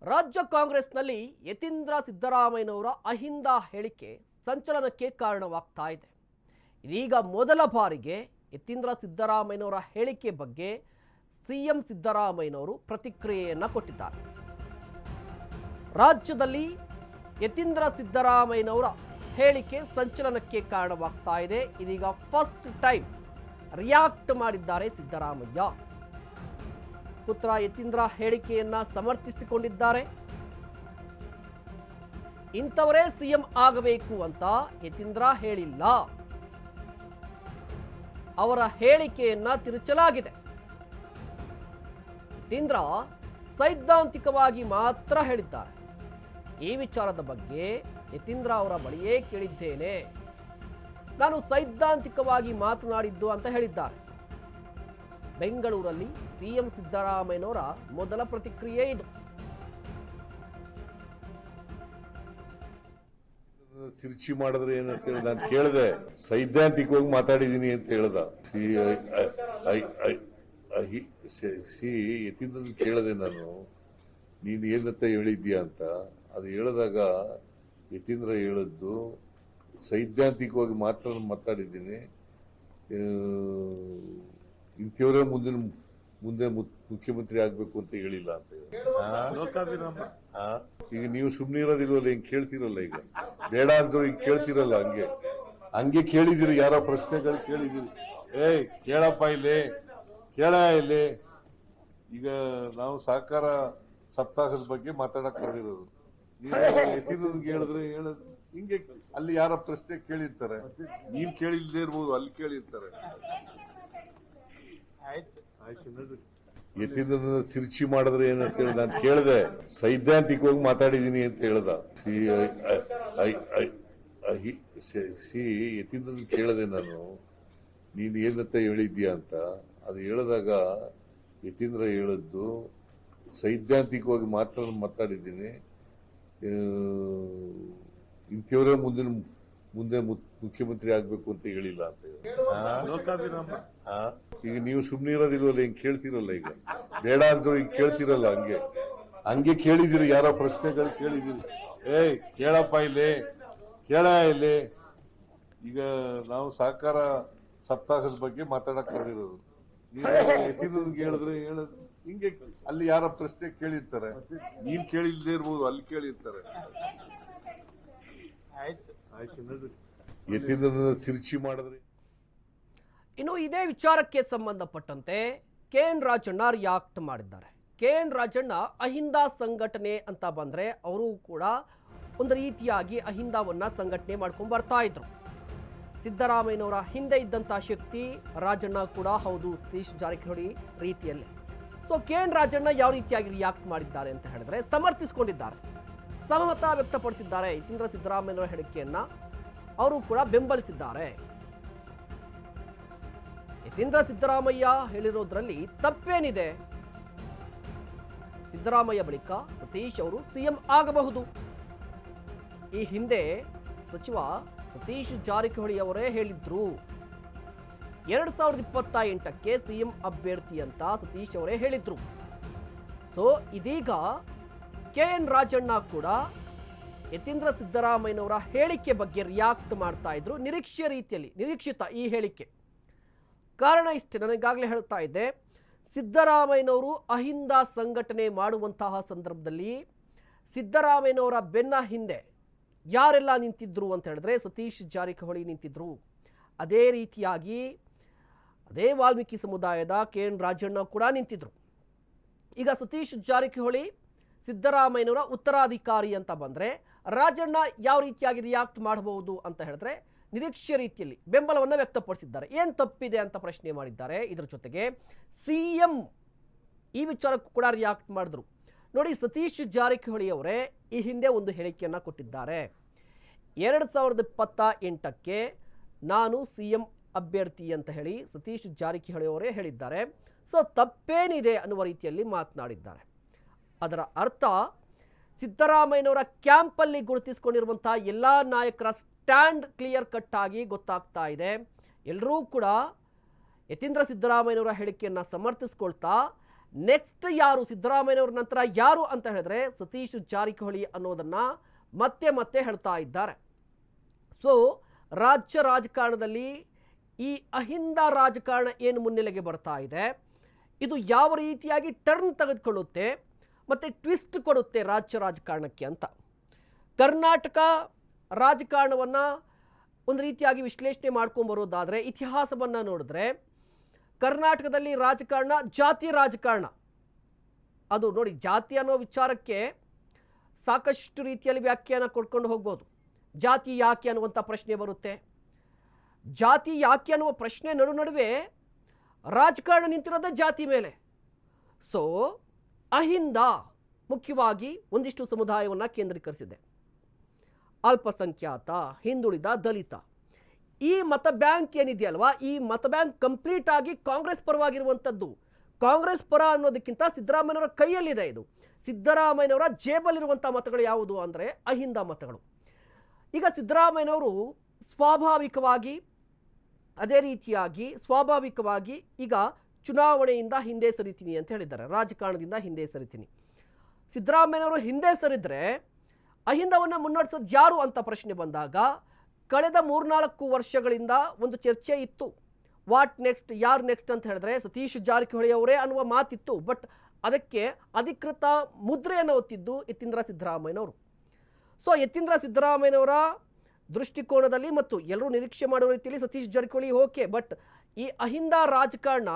ರಾಜ್ಯ ಕಾಂಗ್ರೆಸ್ನಲ್ಲಿ ಯತೀಂದ್ರ ಸಿದ್ದರಾಮಯ್ಯನವರ ಅಹಿಂದ ಹೇಳಿಕೆ ಸಂಚಲನಕ್ಕೆ ಕಾರಣವಾಗ್ತಾ ಇದೆ. ಇದೀಗ ಮೊದಲ ಬಾರಿಗೆ ಯತೀಂದ್ರ ಸಿದ್ದರಾಮಯ್ಯನವರ ಹೇಳಿಕೆ ಬಗ್ಗೆ ಸಿಎಂ ಸಿದ್ದರಾಮಯ್ಯನವರು ಪ್ರತಿಕ್ರಿಯೆಯನ್ನು ಕೊಟ್ಟಿದ್ದಾರೆ. ರಾಜ್ಯದಲ್ಲಿ ಯತೀಂದ್ರ ಸಿದ್ದರಾಮಯ್ಯನವರ ಹೇಳಿಕೆ ಸಂಚಲನಕ್ಕೆ ಕಾರಣವಾಗ್ತಾ ಇದೆ. ಇದೀಗ ಫಸ್ಟ್ ಟೈಮ್ ರಿಯಾಕ್ಟ್ ಮಾಡಿದ್ದಾರೆ ಸಿದ್ದರಾಮಯ್ಯ. ಪುತ್ರ ಯತೀಂದ್ರ ಹೇಳಿಕೆಯನ್ನ ಸಮರ್ಥಿಸಿಕೊಂಡಿದ್ದಾರೆ. ಇಂಥವರೇ ಸಿಎಂ ಆಗಬೇಕು ಅಂತ ಯತೀಂದ್ರ ಹೇಳಿಲ್ಲ, ಅವರ ಹೇಳಿಕೆಯನ್ನ ತಿರುಚಲಾಗಿದೆ. ಯತೀಂದ್ರ ಸೈದ್ಧಾಂತಿಕವಾಗಿ ಮಾತ್ರ ಹೇಳಿದ್ದಾರೆ. ಈ ವಿಚಾರದ ಬಗ್ಗೆ ಯತೀಂದ್ರ ಅವರ ಬಳಿಯೇ ಕೇಳಿದ್ದೇನೆ, ನಾನು ಸೈದ್ಧಾಂತಿಕವಾಗಿ ಮಾತನಾಡಿದ್ದು ಅಂತ ಹೇಳಿದ್ದಾರೆ. ಬೆಂಗಳೂರಲ್ಲಿ ಸಿಎಂ ಸಿದ್ದರಾಮಯ್ಯನವರ ಮೊದಲ ಪ್ರತಿಕ್ರಿಯೆ ಇದು. ತಿರುಚಿ ಮಾಡಿದ್ರೆ ಏನಂತ ಹೇಳಿ ನಾನು ಕೇಳಿದೆ, ಸೈದ್ಧಾಂತಿಕವಾಗಿ ಮಾತಾಡಿದೀನಿ ಅಂತ ಹೇಳ್ದ. ಯತೀಂದ್ರ ಕೇಳಿದೆ ನಾನು, ನೀನ್ ಏನಂತ ಹೇಳಿದ್ಯಾ ಅಂತ. ಅದು ಹೇಳಿದಾಗ ಯತೀಂದ್ರ ಹೇಳಿದ್ದು ಸೈದ್ಧಾಂತಿಕವಾಗಿ ಮಾತ್ರ ಮಾತಾಡಿದ್ದೀನಿ, ಇಂಥವರೇ ಮುಂದೆ ಮುಖ್ಯಮಂತ್ರಿ ಆಗ್ಬೇಕು ಅಂತ ಹೇಳಿಲ್ಲ ಅಂತ ಹೇಳಿ. ಈಗ ನೀವು ಸುಮ್ನೆ ಇರೋದಿಲ್ವಲ್ಲ, ಹಿಂಗ್ ಕೇಳ್ತಿರಲ್ಲ. ಈಗ ಬೇಡ ಅಂದ್ರು ಹಿಂಗ್ ಕೇಳ್ತಿರಲ್ಲ, ಹಂಗೆ ಕೇಳಿದಿರಿ. ಯಾರೋ ಪ್ರಶ್ನೆಗಳು ಕೇಳಿದಿರಿ, ಕೇಳಪ್ಪ ಇಲ್ಲಿ. ಈಗ ನಾವು ಸಹಕಾರ ಸಪ್ತಾಹದ ಬಗ್ಗೆ ಮಾತಾಡಕ್ ಬಂದಿರೋದು. ಯತೀಂದ್ರನ್ಗೆ ಹೇಳಿದ್ರೆ ಹಿಂಗೆ ಅಲ್ಲಿ ಯಾರ ಪ್ರಶ್ನೆ ಕೇಳಿರ್ತಾರೆ, ನೀವ್ ಕೇಳಿಲ್ದೇ ಇರ್ಬೋದು, ಅಲ್ಲಿ ಕೇಳಿರ್ತಾರೆ. ಯತೀಂದ್ರನ ತಿರುಚಿ ಮಾಡಿದ್ರೆ ಏನಂತ ಹೇಳಿ ನಾನು ಕೇಳಿದೆ, ಸೈದ್ಧಾಂತಿಕವಾಗಿ ಮಾತಾಡಿದೀನಿ ಅಂತ ಹೇಳ್ದ. ಯತೀಂದ್ರನ ಕೇಳಿದೆ ನಾನು, ನೀನ್ ಏನಂತ ಹೇಳಿದ್ಯಾ ಅಂತ. ಅದು ಹೇಳಿದಾಗ ಯತೀಂದ್ರ ಹೇಳಿದ್ದು ಸೈದ್ಧಾಂತಿಕವಾಗಿ ಮಾತ್ರ ಮಾತಾಡಿದ್ದೀನಿ, ಇಂಥವರೇ ಮುಂದೆ ಮುಖ್ಯಮಂತ್ರಿ ಆಗ್ಬೇಕು ಅಂತ ಹೇಳಿಲ್ಲ ಅಂತ ಹೇಳಿ. ಈಗ ನೀವು ಸುಮ್ನೆ ಇರೋದಿಲ್ವಲ್ಲ, ಹಿಂಗ್ ಕೇಳ್ತಿರಲ್ಲ. ಈಗ ಬೇಡ ಅಂದ್ರು ಹಿಂಗ್ ಕೇಳ್ತಿರಲ್ಲ, ಹಂಗೆ ಕೇಳಿದಿರಿ. ಯಾರೋ ಪ್ರಶ್ನೆಗಳು ಕೇಳಿದಿರಿ, ಕೇಳಪ್ಪ ಇಲ್ಲಿ. ಈಗ ನಾವು ಸಹಕಾರ ಸಪ್ತಾಹದ ಬಗ್ಗೆ ಮಾತಾಡಕ್ ಬಂದಿರೋದು. ಯತೀಂದ್ರನ್ಗೆ ಹೇಳಿದ್ರೆ ಹಿಂಗೆ ಅಲ್ಲಿ ಯಾರ ಪ್ರಶ್ನೆ ಕೇಳಿರ್ತಾರೆ, ನೀವ್ ಕೇಳಿಲ್ದೇ ಇರ್ಬೋದು, ಅಲ್ಲಿ ಕೇಳಿರ್ತಾರೆ. ಯತೀಂದ್ರನ ತಿರುಚಿ ಮಾಡಿದ್ರೆ. ಇನ್ನು ಇದೇ ವಿಚಾರಕ್ಕೆ ಸಂಬಂಧಪಟ್ಟಂತೆ KN ರಾಜಣ್ಣ ರಿಯಾಕ್ಟ್ ಮಾಡಿದ್ದಾರೆ. KN ರಾಜಣ್ಣ ಅಹಿಂದ ಸಂಘಟನೆ ಅಂತ ಬಂದ್ರೆ ಅವರು ಕೂಡ ಒಂದು ರೀತಿಯಾಗಿ ಅಹಿಂದವನ್ನ ಸಂಘಟನೆ ಮಾಡ್ಕೊಂಡು ಬರ್ತಾ ಇದ್ರು. ಸಿದ್ದರಾಮಯ್ಯನವರ ಹಿಂದೆ ಇದ್ದಂಥ ಶಕ್ತಿ ರಾಜಣ್ಣ ಕೂಡ ಹೌದು, ಸತೀಶ್ ಜಾರಕಿಹೊಳಿ ರೀತಿಯಲ್ಲೇ. ಸೊ KN ರಾಜಣ್ಣ ಯಾವ ರೀತಿಯಾಗಿ ರಿಯಾಕ್ಟ್ ಮಾಡಿದ್ದಾರೆ ಅಂತ ಹೇಳಿದ್ರೆ ಸಮರ್ಥಿಸಿಕೊಂಡಿದ್ದಾರೆ, ಸಹಮತ ವ್ಯಕ್ತಪಡಿಸಿದ್ದಾರೆ. ಯತೀಂದ್ರ ಸಿದ್ದರಾಮಯ್ಯನವರ ಹೇಳಿಕೆಯನ್ನ ಅವರು ಕೂಡ ಬೆಂಬಲಿಸಿದ್ದಾರೆ. ಯತೀಂದ್ರ ಸಿದ್ದರಾಮಯ್ಯ ಹೇಳಿರೋದ್ರಲ್ಲಿ ತಪ್ಪೇನಿದೆ? ಸಿದ್ದರಾಮಯ್ಯ ಬಳಿಕ ಸತೀಶ್ ಅವರು ಸಿಎಂ ಆಗಬಹುದು. ಈ ಹಿಂದೆ ಸಚಿವ ಸತೀಶ್ ಜಾರಕಿಹೊಳಿ ಅವರೇ ಹೇಳಿದ್ರು, 2028ಕ್ಕೆ ಸಿಎಂ ಅಭ್ಯರ್ಥಿ ಅಂತ ಸತೀಶ್ ಅವರೇ ಹೇಳಿದ್ರು. ಸೊ ಇದೀಗ KN ರಾಜಣ್ಣ ಕೂಡ ಯತೀಂದ್ರ ಸಿದ್ದರಾಮಯ್ಯನವರ ಹೇಳಿಕೆ ಬಗ್ಗೆ ರಿಯಾಕ್ಟ್ ಮಾಡ್ತಾ ಇದ್ರು. ನಿರೀಕ್ಷಿತ ಈ ಹೇಳಿಕೆ. ಕಾರಣ ಇಷ್ಟೇ, ನನಗಾಗಲೇ ಹೇಳ್ತಾ ಇದ್ದೆ, ಸಿದ್ದರಾಮಯ್ಯನವರು ಅಹಿಂದ ಸಂಘಟನೆ ಮಾಡುವಂತಹ ಸಂದರ್ಭದಲ್ಲಿ ಸಿದ್ದರಾಮಯ್ಯನವರ ಬೆನ್ನ ಹಿಂದೆ ಯಾರೆಲ್ಲ ನಿಂತಿದ್ರು ಅಂತ ಹೇಳಿದ್ರೆ ಸತೀಶ್ ಜಾರಕಿಹೊಳಿ ನಿಂತಿದ್ರು. ಅದೇ ರೀತಿಯಾಗಿ ಅದೇ ವಾಲ್ಮೀಕಿ ಸಮುದಾಯದ KN ರಾಜಣ್ಣ ಕೂಡ ನಿಂತಿದ್ರು. ಈಗ ಸತೀಶ್ ಜಾರಕಿಹೊಳಿ ಸಿದ್ದರಾಮಯ್ಯನವರ ಉತ್ತರಾಧಿಕಾರಿ ಅಂತ ಬಂದರೆ ರಾಜಣ್ಣ ಯಾವ ರೀತಿಯಾಗಿ ರಿಯಾಕ್ಟ್ ಮಾಡಬಹುದು ಅಂತ ಹೇಳಿದ್ರೆ ನಿರೀಕ್ಷೆ ರೀತಿಯಲ್ಲಿ ಬೆಂಬಲವನ್ನು ವ್ಯಕ್ತಪಡಿಸಿದ್ದಾರೆ. ಏನು ತಪ್ಪಿದೆ ಅಂತ ಪ್ರಶ್ನೆ ಮಾಡಿದ್ದಾರೆ. ಇದರ ಜೊತೆಗೆ ಸಿಎಂ ಈ ವಿಚಾರಕ್ಕೂ ಕೂಡ ರಿಯಾಕ್ಟ್ ಮಾಡಿದ್ರು. ನೋಡಿ, ಸತೀಶ್ ಜಾರಕಿಹೊಳಿ ಅವರೇ ಈ ಹಿಂದೆ ಒಂದು ಹೇಳಿಕೆಯನ್ನು ಕೊಟ್ಟಿದ್ದಾರೆ. 2028ಕ್ಕೆ ನಾನು ಸಿಎಂ ಅಭ್ಯರ್ಥಿ ಅಂತ ಹೇಳಿ ಸತೀಶ್ ಜಾರಕಿಹೊಳಿ ಅವರೇ ಹೇಳಿದ್ದಾರೆ. ಸೊ ತಪ್ಪೇನಿದೆ ಅನ್ನುವ ರೀತಿಯಲ್ಲಿ ಮಾತನಾಡಿದ್ದಾರೆ. ಅದರ ಅರ್ಥ ಸಿದ್ದರಾಮಯ್ಯನವರ ಕ್ಯಾಂಪಲ್ಲಿ ಗುರುತಿಸಿಕೊಂಡಿರುವಂಥ ಎಲ್ಲ ನಾಯಕರ ಸ್ಟ್ಯಾಂಡ್ ಕ್ಲಿಯರ್ ಕಟ್ ಆಗಿ ಗೊತ್ತಾಗ್ತಾ ಇದೆ. ಎಲ್ಲರೂ ಕೂಡ ಯತೀಂದ್ರ ಸಿದ್ದರಾಮಯ್ಯನವರ ಹೇಳಿಕೆಯನ್ನು ಸಮರ್ಥಿಸ್ಕೊಳ್ತಾ ನೆಕ್ಸ್ಟ್ ಯಾರು ಸಿದ್ದರಾಮಯ್ಯನವ್ರ ನಂತರ ಯಾರು ಅಂತ ಹೇಳಿದ್ರೆ ಸತೀಶ್ ಜಾರಕಿಹೊಳಿ ಅನ್ನೋದನ್ನು ಮತ್ತೆ ಮತ್ತೆ ಹೇಳ್ತಾ ಇದ್ದಾರೆ. ಸೊ ರಾಜ್ಯ ರಾಜಕಾರಣದಲ್ಲಿ ಈ ಅಹಿಂದ ರಾಜಕಾರಣ ಏನು ಮುನ್ನೆಲೆಗೆ ಬರ್ತಾ ಇದೆ, ಇದು ಯಾವ ರೀತಿಯಾಗಿ ಟರ್ನ್ ತೆಗೆದುಕೊಳ್ಳುತ್ತೆ ಮತ್ತು ಟ್ವಿಸ್ಟ್ ಕೊಡುತ್ತೆ ರಾಜ್ಯ ರಾಜಕಾರಣಕ್ಕೆ ಅಂತ. ಕರ್ನಾಟಕ ರಾಜಕಾರಣವನ್ನು ಒಂದು ರೀತಿಯಾಗಿ ವಿಶ್ಲೇಷಣೆ ಮಾಡ್ಕೊಂಬರೋದಾದರೆ, ಇತಿಹಾಸವನ್ನು ನೋಡಿದ್ರೆ ಕರ್ನಾಟಕದಲ್ಲಿ ರಾಜಕಾರಣ ಜಾತಿ ರಾಜಕಾರಣ. ಅದು ನೋಡಿ, ಜಾತಿ ಅನ್ನೋ ವಿಚಾರಕ್ಕೆ ಸಾಕಷ್ಟು ರೀತಿಯಲ್ಲಿ ವ್ಯಾಖ್ಯಾನ ಕೊಡ್ಕೊಂಡು ಹೋಗ್ಬೋದು. ಜಾತಿ ಯಾಕೆ ಅನ್ನುವಂಥ ಪ್ರಶ್ನೆ ಬರುತ್ತೆ. ಜಾತಿ ಯಾಕೆ ಅನ್ನುವ ಪ್ರಶ್ನೆ ನಡುವೆ ರಾಜಕಾರಣ ನಿಂತಿರೋದೇ ಜಾತಿ ಮೇಲೆ. ಸೊ ಅಹಿಂದ ಮುಖ್ಯವಾಗಿ ಒಂದಿಷ್ಟು ಸಮುದಾಯವನ್ನು ಕೇಂದ್ರೀಕರಿಸಿದೆ. ಅಲ್ಪಸಂಖ್ಯಾತ, ಹಿಂದುಳಿದ, ದಲಿತ, ಈ ಮತ ಬ್ಯಾಂಕ್ ಏನಿದೆಯಲ್ವಾ, ಈ ಮತ ಬ್ಯಾಂಕ್ ಕಂಪ್ಲೀಟ್ ಆಗಿ ಕಾಂಗ್ರೆಸ್ ಪರವಾಗಿರುವಂಥದ್ದು. ಕಾಂಗ್ರೆಸ್ ಪರ ಅನ್ನೋದಕ್ಕಿಂತ ಸಿದ್ದರಾಮಯ್ಯನವರ ಕೈಯಲ್ಲಿದೆ. ಇದು ಸಿದ್ದರಾಮಯ್ಯನವರ ಜೇಬಲ್ಲಿರುವಂಥ ಮತಗಳು ಯಾವುದು ಅಂದರೆ ಅಹಿಂದ ಮತಗಳು. ಈಗ ಸಿದ್ದರಾಮಯ್ಯನವರು ಸ್ವಾಭಾವಿಕವಾಗಿ ಈಗ ಚುನಾವಣೆಯಿಂದ ಹಿಂದೆ ಸರಿತೀನಿ ಅಂತ ಹೇಳಿದ್ದಾರೆ, ರಾಜಕಾರಣದಿಂದ ಹಿಂದೆ ಸರಿತೀನಿ. ಸಿದ್ದರಾಮಯ್ಯನವರು ಹಿಂದೆ ಸರಿದ್ರೆ ಅಹಿಂದವನ್ನು ಮುನ್ನಡೆಸೋದು ಯಾರು ಅಂತ ಪ್ರಶ್ನೆ ಬಂದಾಗ ಕಳೆದ 3-4 ವರ್ಷಗಳಿಂದ ಒಂದು ಚರ್ಚೆ ಇತ್ತು. ವಾಟ್ ನೆಕ್ಸ್ಟ್, ಯಾರು ನೆಕ್ಸ್ಟ್ ಅಂತ ಹೇಳಿದ್ರೆ ಸತೀಶ್ ಜಾರಕಿಹೊಳಿ ಅವರೇ ಅನ್ನುವ ಮಾತಿತ್ತು. ಬಟ್ ಅದಕ್ಕೆ ಅಧಿಕೃತ ಮುದ್ರೆಯನ್ನು ಒತ್ತಿದ್ದು ಯತೀಂದ್ರ ಸಿದ್ದರಾಮಯ್ಯನವರು. ಸೊ ಯತೀಂದ್ರ ಸಿದ್ದರಾಮಯ್ಯನವರ ದೃಷ್ಟಿಕೋನದಲ್ಲಿ ಮತ್ತು ಎಲ್ಲರೂ ನಿರೀಕ್ಷೆ ಮಾಡುವ ರೀತಿಯಲ್ಲಿ ಸತೀಶ್ ಜಾರಕಿಹೊಳಿ ಓಕೆ, ಬಟ್ ಈ ಅಹಿಂದ ರಾಜಕಾರಣ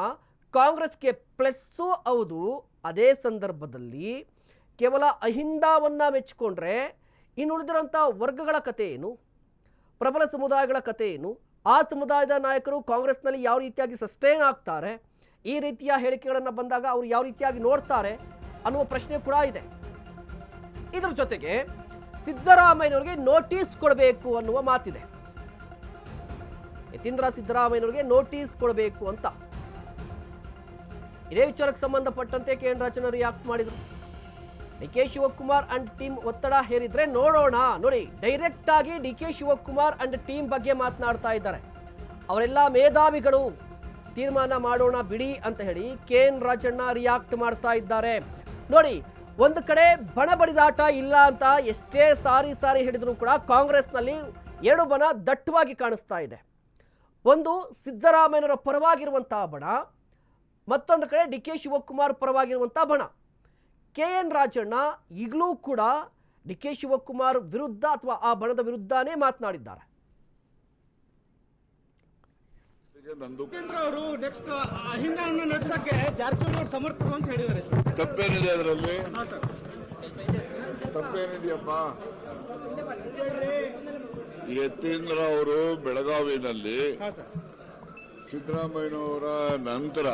ಕಾಂಗ್ರೆಸ್ಗೆ ಪ್ಲಸ್ಸು ಹೌದು. ಅದೇ ಸಂದರ್ಭದಲ್ಲಿ ಕೇವಲ ಅಹಿಂದವನ್ನು ಮೆಚ್ಚಿಕೊಂಡ್ರೆ ಇನ್ನುಳಿದಿರೋಂಥ ವರ್ಗಗಳ ಕತೆ ಏನು, ಪ್ರಬಲ ಸಮುದಾಯಗಳ ಕತೆ ಏನು, ಆ ಸಮುದಾಯದ ನಾಯಕರು ಕಾಂಗ್ರೆಸ್ನಲ್ಲಿ ಯಾವ ರೀತಿಯಾಗಿ ಸಸ್ಟೈನ್ ಆಗ್ತಾರೆ, ಈ ರೀತಿಯ ಹೇಳಿಕೆಗಳನ್ನು ಬಂದಾಗ ಅವರು ಯಾವ ರೀತಿಯಾಗಿ ನೋಡ್ತಾರೆ ಅನ್ನುವ ಪ್ರಶ್ನೆ ಕೂಡ ಇದೆ. ಇದರ ಜೊತೆಗೆ ಸಿದ್ದರಾಮಯ್ಯನವರಿಗೆ ನೋಟಿಸ್ ಕೊಡಬೇಕು ಅನ್ನುವ ಮಾತಿದೆ. ಯತೀಂದ್ರ ಸಿದ್ದರಾಮಯ್ಯನವರಿಗೆ ನೋಟಿಸ್ ಕೊಡಬೇಕು ಅಂತ ಇದೇ ವಿಚಾರಕ್ಕೆ ಸಂಬಂಧಪಟ್ಟಂತೆ KN ರಾಜಣ್ಣ ರಿಯಾಕ್ಟ್ ಮಾಡಿದರು. DK ಶಿವಕುಮಾರ್ ಅಂಡ್ ಟೀಮ್ ಒತ್ತಡ ಹೇರಿದ್ರೆ ನೋಡೋಣ. ನೋಡಿ, ಡೈರೆಕ್ಟ್ ಆಗಿ DK ಶಿವಕುಮಾರ್ ಅಂಡ್ ಟೀಮ್ ಬಗ್ಗೆ ಮಾತನಾಡ್ತಾ ಇದ್ದಾರೆ. ಅವರೆಲ್ಲ ಮೇಧಾವಿಗಳು, ತೀರ್ಮಾನ ಮಾಡೋಣ ಬಿಡಿ ಅಂತ ಹೇಳಿ KN ರಾಜಣ್ಣ ರಿಯಾಕ್ಟ್ ಮಾಡ್ತಾ ಇದ್ದಾರೆ. ನೋಡಿ, ಒಂದು ಕಡೆ ಬಣ ಬಡಿದಾಟ ಇಲ್ಲ ಅಂತ ಎಷ್ಟೇ ಸಾರಿ ಹೇಳಿದ್ರು ಕೂಡ ಕಾಂಗ್ರೆಸ್ನಲ್ಲಿ ಎರಡು ಬಣ ದಟ್ಟವಾಗಿ ಕಾಣಿಸ್ತಾ ಇದೆ. ಒಂದು ಸಿದ್ದರಾಮಯ್ಯನವರ ಪರವಾಗಿರುವಂತಹ ಬಣ, ಮತ್ತೊಂದು ಕಡೆ DK ಶಿವಕುಮಾರ್ ಪರವಾಗಿರುವಂತಹ ಬಣ. KN ರಾಜಣ್ಣ ಈಗಲೂ ಕೂಡ DK ಶಿವಕುಮಾರ್ ವಿರುದ್ಧ ಅಥವಾ ಆ ಬಣದ ವಿರುದ್ಧನೇ ಮಾತನಾಡಿದ್ದಾರೆ. ಅವರು ನೆಕ್ಸ್ಟ್ ಅಹಿಂದವನ್ನು ನಡೆಸಕ್ಕೆ ಜಾರಕಿಹೊಳಿ ಅವರು ಸಮರ್ಥರು ಅಂತ ಹೇಳಿದ್ದಾರೆ. ತಪ್ಪೇನಿದೆ ಅದರಲ್ಲಿ? ತಪ್ಪೇನಿದೆಯಪ್ಪ? ಯತೀಂದ್ರ ಅವರು ಬೆಳಗಾವಿನಲ್ಲಿ ಸಿದ್ದರಾಮಯ್ಯನವರ ನಂತರ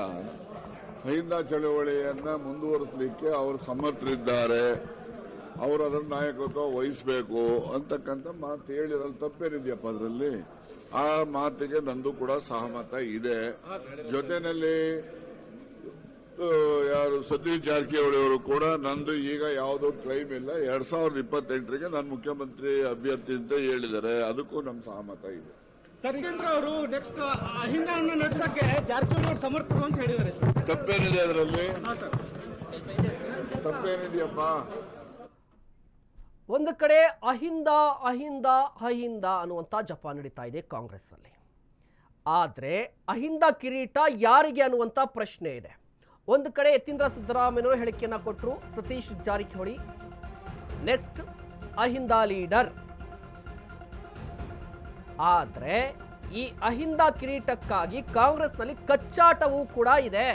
ಅಹಿಂದ ಚಳವಳಿಯನ್ನ ಮುಂದುವರಿಸಲಿಕ್ಕೆ ಅವರು ಸಮರ್ಥರಿದ್ದಾರೆ, ಅವರು ಅದರ ನಾಯಕತ್ವ ವಹಿಸಬೇಕು ಅಂತಕ್ಕಂಥ ಮಾತು ಹೇಳಿರಲು ತಪ್ಪೇನಿದೆಯಪ್ಪ ಅದರಲ್ಲಿ? ಆ ಮಾತಿಗೆ ನಂದು ಕೂಡ ಸಹಮತ ಇದೆ. ಜೊತೆಯಲ್ಲಿ ಯಾರು ಸತೀಶ್ ಜಾರಕಿಹೊಳಿ ಅವರು ಕೂಡ ನಂದು ಈಗ ಯಾವುದೋ ಕ್ಲೈಮ್ ಇಲ್ಲ, 2028ಗೆ ನಾನು ಮುಖ್ಯಮಂತ್ರಿ ಅಭ್ಯರ್ಥಿ ಅಂತ ಹೇಳಿದ್ದಾರೆ, ಅದಕ್ಕೂ ನಮ್ಮ ಸಹಮತ ಇದೆ. ಸರ್, ಯತೀಂದ್ರ ಅವರು ನೆಕ್ಸ್ಟ್ ಅಹಿಂದವನ್ನು ನಡೆಸಕ್ಕೆ ಜಾರಕಿಹೊಳಿ ಅವರು ಸಮರ್ಥರು ಅಂತ ಹೇಳಿದ್ದಾರೆ. ತಪ್ಪೇನಿದೆ ಅದರಲ್ಲಿ? ತಪ್ಪೇನಿದೆಯಪ್ಪ? ಒಂದು ಕಡೆ ಅಹಿಂದ ಅನ್ನುವಂಥ ಜಪ ನಡೀತಾ ಇದೆ ಕಾಂಗ್ರೆಸ್ನಲ್ಲಿ. ಆದರೆ ಅಹಿಂದ ಕಿರೀಟ ಯಾರಿಗೆ ಅನ್ನುವಂಥ ಪ್ರಶ್ನೆ ಇದೆ. ಒಂದು ಕಡೆ ಯತೀಂದ್ರ ಸಿದ್ದರಾಮಯ್ಯನವರು ಹೇಳಿಕೆಯನ್ನು ಕೊಟ್ಟರು, ಸತೀಶ್ ಜಾರಕಿಹೊಳಿ ನೆಕ್ಸ್ಟ್ ಅಹಿಂದ ಲೀಡರ್. ಆದರೆ ಈ ಅಹಿಂದ ಕಿರೀಟಕ್ಕಾಗಿ ಕಾಂಗ್ರೆಸ್ನಲ್ಲಿ ಕಚ್ಚಾಟವೂ ಕೂಡ ಇದೆ.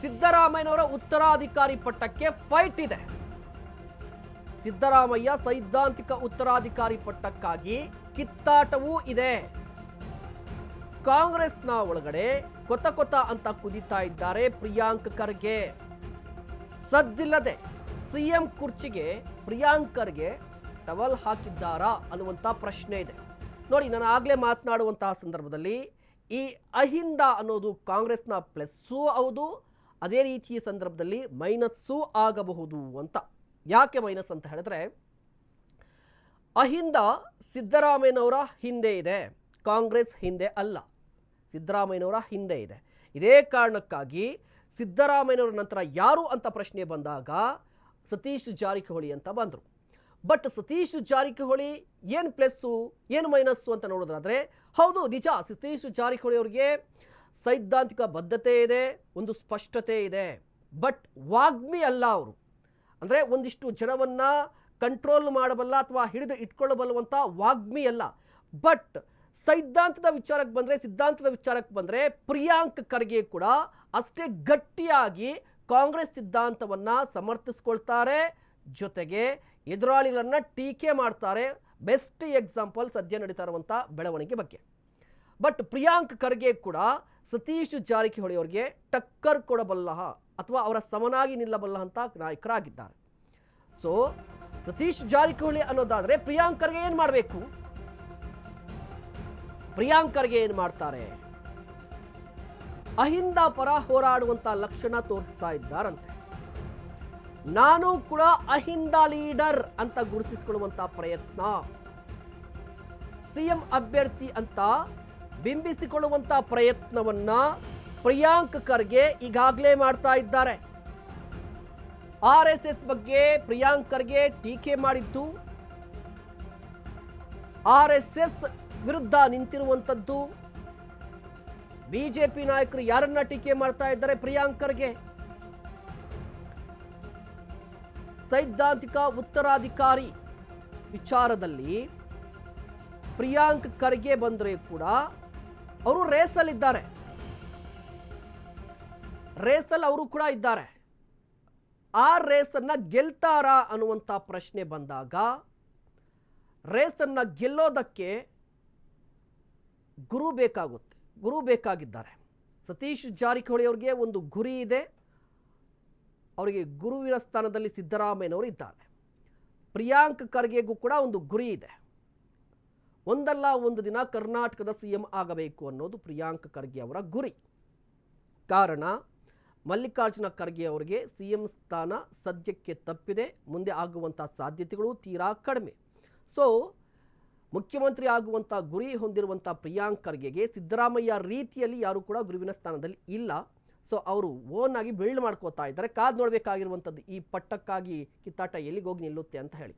ಸಿದ್ದರಾಮಯ್ಯನವರ ಉತ್ತರಾಧಿಕಾರಿ ಪಟ್ಟಕ್ಕೆ ಫೈಟ್ ಇದೆ. ಸಿದ್ದರಾಮಯ್ಯ ಸೈದ್ಧಾಂತಿಕ ಉತ್ತರಾಧಿಕಾರಿ ಪಟ್ಟಕ್ಕಾಗಿ ಕಿತ್ತಾಟವೂ ಇದೆ. ಕಾಂಗ್ರೆಸ್ನ ಒಳಗಡೆ ಕೊತ ಅಂತ ಕುದಿತಾ ಇದ್ದಾರೆ ಪ್ರಿಯಾಂಕ್ ಖರ್ಗೆ. ಸದ್ದಿಲ್ಲದೆ ಸಿಎಂ ಕುರ್ಚಿಗೆ ಪ್ರಿಯಾಂಕ್ ಖರ್ಗೆ ಟವಲ್ ಹಾಕಿದ್ದಾರಾ ಅನ್ನುವಂಥ ಪ್ರಶ್ನೆ ಇದೆ. ನೋಡಿ, ನಾನು ಆಗಲೇ ಮಾತನಾಡುವಂತಹ ಸಂದರ್ಭದಲ್ಲಿ ಈ ಅಹಿಂದ ಅನ್ನೋದು ಕಾಂಗ್ರೆಸ್ನ ಪ್ಲಸ್ಸೂ ಹೌದು, ಅದೇ ರೀತಿಯ ಸಂದರ್ಭದಲ್ಲಿ ಮೈನಸ್ಸೂ ಆಗಬಹುದು ಅಂತ. ಯಾಕೆ ಮೈನಸ್ ಅಂತ ಹೇಳಿದ್ರೆ, ಅಹಿಂದ ಸಿದ್ದರಾಮಯ್ಯನವರ ಹಿಂದೆ ಇದೆ, ಕಾಂಗ್ರೆಸ್ ಹಿಂದೆ ಅಲ್ಲ, ಸಿದ್ದರಾಮಯ್ಯನವರ ಹಿಂದೆ ಇದೆ. ಇದೇ ಕಾರಣಕ್ಕಾಗಿ ಸಿದ್ದರಾಮಯ್ಯನವರ ನಂತರ ಯಾರು ಅಂತ ಪ್ರಶ್ನೆ ಬಂದಾಗ ಸತೀಶ್ ಜಾರಕಿಹೊಳಿ ಅಂತ ಬಂದರು. ಬಟ್ ಸತೀಶ್ ಜಾರಕಿಹೊಳಿ ಏನು ಪ್ಲಸ್ಸು ಏನು ಮೈನಸ್ಸು ಅಂತ ನೋಡೋದಾದರೆ, ಹೌದು ನಿಜ, ಸತೀಶ್ ಜಾರಕಿಹೊಳಿ ಅವರಿಗೆ ಸೈದ್ಧಾಂತಿಕ ಬದ್ಧತೆ ಇದೆ, ಒಂದು ಸ್ಪಷ್ಟತೆ ಇದೆ. ಬಟ್ ವಾಗ್ಮಿ ಅಲ್ಲ ಅವರು. ಅಂದರೆ ಒಂದಿಷ್ಟು ಜನವನ್ನು ಕಂಟ್ರೋಲ್ ಮಾಡಬಲ್ಲ ಅಥವಾ ಹಿಡಿದು ಇಟ್ಕೊಳ್ಳಬಲ್ಲುವಂಥ ವಾಗ್ಮಿ ಅಲ್ಲ. ಬಟ್ ಸಿದ್ಧಾಂತದ ವಿಚಾರಕ್ಕೆ ಬಂದರೆ ಪ್ರಿಯಾಂಕ್ ಖರ್ಗೆ ಕೂಡ ಅಷ್ಟೇ ಗಟ್ಟಿಯಾಗಿ ಕಾಂಗ್ರೆಸ್ ಸಿದ್ಧಾಂತವನ್ನು ಸಮರ್ಥಿಸ್ಕೊಳ್ತಾರೆ, ಜೊತೆಗೆ ಎದುರಾಳಿಗಳನ್ನು ಟೀಕೆ ಮಾಡ್ತಾರೆ. ಬೆಸ್ಟ್ ಎಕ್ಸಾಂಪಲ್ ಸದ್ಯ ನಡೀತಾ ಇರುವಂಥ ಬೆಳವಣಿಗೆ ಬಗ್ಗೆ. ಬಟ್ ಪ್ರಿಯಾಂಕ್ ಖರ್ಗೆ ಕೂಡ ಸತೀಶ್ ಜಾರಕಿಹೊಳಿ ಅವರಿಗೆ ಟಕ್ಕರ್ ಕೊಡಬಲ್ಲ ಅಥವಾ ಅವರ ಸಮನಾಗಿ ನಿಲ್ಲಬಲ್ಲ ಅಂತ ನಾಯಕರಾಗಿದ್ದಾರೆ. ಸೊ ಸತೀಶ್ ಜಾರಕಿಹೊಳಿ ಅನ್ನೋದಾದರೆ ಪ್ರಿಯಾಂಕ್ ಖರ್ಗೆ ಏನು ಮಾಡಬೇಕು? ಪ್ರಿಯಾಂಕ್ ಖರ್ಗೆ ಏನು ಮಾಡ್ತಾರೆ? ಅಹಿಂದ ಪರ ಹೋರಾಡುವಂತ ಲಕ್ಷಣ ತೋರಿಸ್ತಾ ಇದ್ದಾರಂತೆ. ನಾನು ಕೂಡ ಅಹಿಂದ ಲೀಡರ್ ಅಂತ ಗುರುತಿಸಿಕೊಳ್ಳುವಂತ ಪ್ರಯತ್ನ, ಸಿಎಂ ಅಭ್ಯರ್ಥಿ ಅಂತ ಬಿಂಬಿಸಿಕೊಳ್ಳುವಂತ ಪ್ರಯತ್ನವನ್ನ ಪ್ರಿಯಾಂಕ್ ಖರ್ಗೆ ಈಗಾಗಲೇ ಮಾಡ್ತಾ ಇದ್ದಾರೆ. RSS ಬಗ್ಗೆ ಪ್ರಿಯಾಂಕ್ ಖರ್ಗೆ ಟೀಕೆ ಮಾಡಿದ್ದು, RSS ವಿರುದ್ಧ ನಿಂತಿರುವಂಥದ್ದು, ಬಿಜೆಪಿ ನಾಯಕರು ಯಾರನ್ನ ಟೀಕೆ ಮಾಡ್ತಾ ಇದ್ದಾರೆ? ಪ್ರಿಯಾಂಕ್ ಖರ್ಗೆ. ಸೈದ್ಧಾಂತಿಕ ಉತ್ತರಾಧಿಕಾರಿ ವಿಚಾರದಲ್ಲಿ ಪ್ರಿಯಾಂಕ್ ಖರ್ಗೆ ಬಂದರೆ ಕೂಡ ಅವರು ರೇಸಲ್ಲಿದ್ದಾರೆ. ರೇಸಲ್ಲಿ ಅವರು ಕೂಡ ಇದ್ದಾರೆ. ಆ ರೇಸನ್ನು ಗೆಲ್ತಾರಾ ಅನ್ನುವಂಥ ಪ್ರಶ್ನೆ ಬಂದಾಗ, ರೇಸನ್ನು ಗೆಲ್ಲೋದಕ್ಕೆ ಗುರು ಬೇಕಾಗಿದ್ದಾರೆ. ಸತೀಶ್ ಜಾರಕಿಹೊಳಿ ಅವರಿಗೆ ಒಂದು ಗುರಿ ಇದೆ. ಅವರಿಗೆ ಗುರುವಿನ ಸ್ಥಾನದಲ್ಲಿ ಸಿದ್ದರಾಮಯ್ಯನವರು ಇದ್ದಾರೆ. ಪ್ರಿಯಾಂಕ್ ಖರ್ಗೆಗೂ ಕೂಡ ಒಂದು ಗುರಿ ಇದೆ. ಒಂದಲ್ಲ ಒಂದು ದಿನ ಕರ್ನಾಟಕದ CM ಆಗಬೇಕು ಅನ್ನೋದು ಪ್ರಿಯಾಂಕ್ ಖರ್ಗೆ ಅವರ ಗುರಿ. ಕಾರಣ, ಮಲ್ಲಿಕಾರ್ಜುನ ಖರ್ಗೆ ಅವರಿಗೆ CM ಸ್ಥಾನ ಸದ್ಯಕ್ಕೆ ತಪ್ಪಿದೆ. ಮುಂದೆ ಆಗುವಂಥ ಸಾಧ್ಯತೆಗಳು ತೀರಾ ಕಡಿಮೆ. ಸೊ ಮುಖ್ಯಮಂತ್ರಿ ಆಗುವಂಥ ಗುರಿ ಹೊಂದಿರುವಂಥ ಪ್ರಿಯಾಂಕ್ ಖರ್ಗೆಗೆ ಸಿದ್ದರಾಮಯ್ಯ ರೀತಿಯಲ್ಲಿ ಯಾರು ಕೂಡ ಗುರುವಿನ ಸ್ಥಾನದಲ್ಲಿ ಇಲ್ಲ. ಸೊ ಅವರು ಓನ್ ಆಗಿ ಬಿಲ್ಡ್ ಮಾಡ್ಕೋತಾ ಇದ್ದಾರೆ. ಕಾದು ನೋಡಬೇಕಾಗಿರುವಂಥದ್ದು ಈ ಪಟ್ಟಕ್ಕಾಗಿ ಕಿತ್ತಾಟ ಎಲ್ಲಿಗೆ ಹೋಗಿ ನಿಲ್ಲುತ್ತೆ ಅಂತ ಹೇಳಿ.